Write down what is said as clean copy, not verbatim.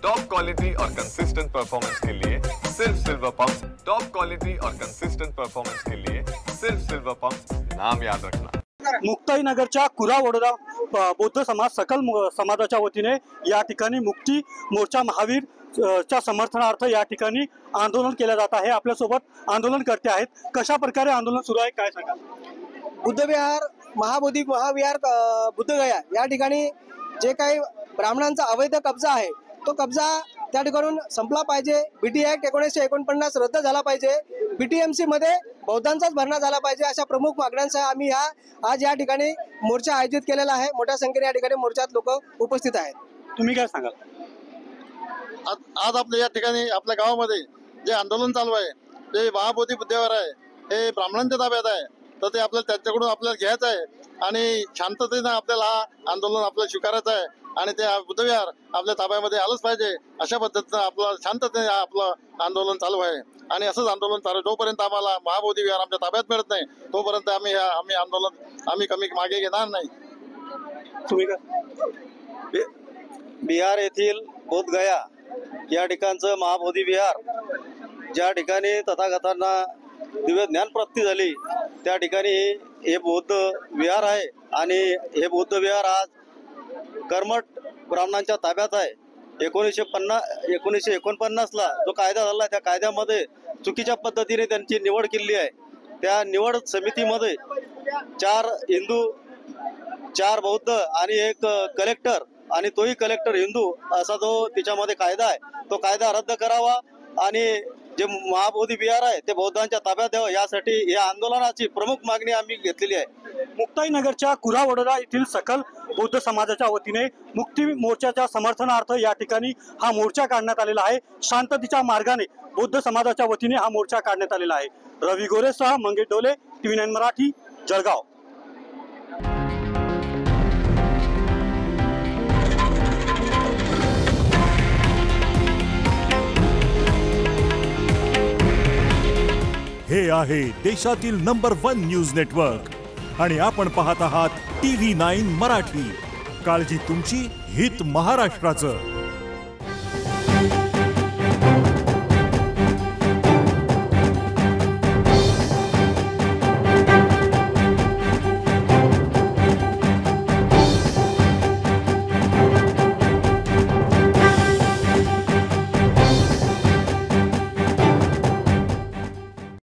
Top quality और consistent performance के लिए सिर्फ सिल्वर पंप्स। टॉप क्वालिटी और कंसिस्टेंट परफॉर्मेंस के लिए सिर्फ सिल्वर पंप्स, नाम याद रखना। मुक्ताईनगरच्या कुरा वडोदा बौद्ध समाज सकल समाजाच्या वतीने या ठिकाणी मुक्ती मोर्चा महावीर च्या समर्थनार्थ या ठिकाणी आंदोलन केले जात आहे। आपल्या सोबत आंदोलन करते आहेत। कशा प्रकारे आंदोलन सुरू आहे काय सांगा? बुद्धविहार महाबोधी महाविहार बुद्धगया या ठिकाणी जे काही ब्राह्मणांचा अवैध कब्जा आहे तो कब्जा त्या ठिकाणून संपला पाहिजे। बीटी ऍक्ट 1949 रद्द झाला पाहिजे। बीटीएमसी मध्ये बौद्धांचाच भरणा झाला पाहिजे अशा प्रमुख मागण्यांसह आम्ही आज या ठिकाणी मोर्चा आयोजित केलेला आहे। मोठ्या संख्येने या ठिकाणी मोर्चात लोक उपस्थित आहेत। तुम्ही काय सांगाल? आज आपल्या या ठिकाणी आपल्या गावामध्ये जे आंदोलन चालू आहे ते महाबोधी बुद्धविहार आहे, हे ब्राह्मणांच्या ताब्यात आहे, तर ते आपल्याला त्याच्याकडून आपल्याला घ्यायचं आहे आणि शांततेने आपल्याला आंदोलन आपल्याला स्वीकारायचं आहे आणि ते बुद्धविहार आपल्या ताब्यामध्ये आलंच पाहिजे अशा पद्धतीनं आपलं शांततेने आपलं आंदोलन चालू आहे। आणि असंच आंदोलन चालू जोपर्यंत आम्हाला महाबोधी विहार आमच्या ताब्यात मिळत नाही तोपर्यंत आम्ही आंदोलन कमी मागे घेणार नाही। तुम्ही काय? बिहार येथील बोधगया या ठिकाणचं महाबोधी विहार ज्या ठिकाणी तथागतांना दिव्य ज्ञानप्राप्ती झाली त्या ठिकाणी हे बौद्ध विहार आहे आणि हे बौद्ध विहार आज कर्मठ ब्राह्मणांच्या ताब्यात आहे। 1949 ला जो कायदा झाला त्या कायद्यामध्ये चुकीच्या पद्धतीने त्यांची निवड केली आहे। त्या निवड समितीमध्ये 4 हिंदू 4 बौद्ध आणि एक कलेक्टर आणि तोही कलेक्टर हिंदू असा जो तिच्यामध्ये कायदा आहे तो कायदा रद्द करावा आणि जे महाबोधी विहार आहे ते बौद्धांच्या ताब्यात द्यावं यासाठी या आंदोलनाची प्रमुख मागणी आम्ही घेतलेली आहे। मुक्ताईनगरच्या कुरा वडोदा येथील सकल बौद्ध समाजाच्या वतीने मुक्ती मोर्चाच्या समर्थनार्थ या ठिकाणी हा मोर्चा काढण्यात आलेला आहे। शांततेच्या मार्गाने बौद्ध समाजाच्या वतीने हा मोर्चा काढण्यात आलेला आहे। रवी गोरेसह मंगेश डोले, TV9 मराठी, जळगाव। हे आहे देशातील नंबर 1 न्यूज नेटवर्क आणि आपण पाहत आहात TV9 मराठी। काळजी तुमची, हित महाराष्ट्राचं।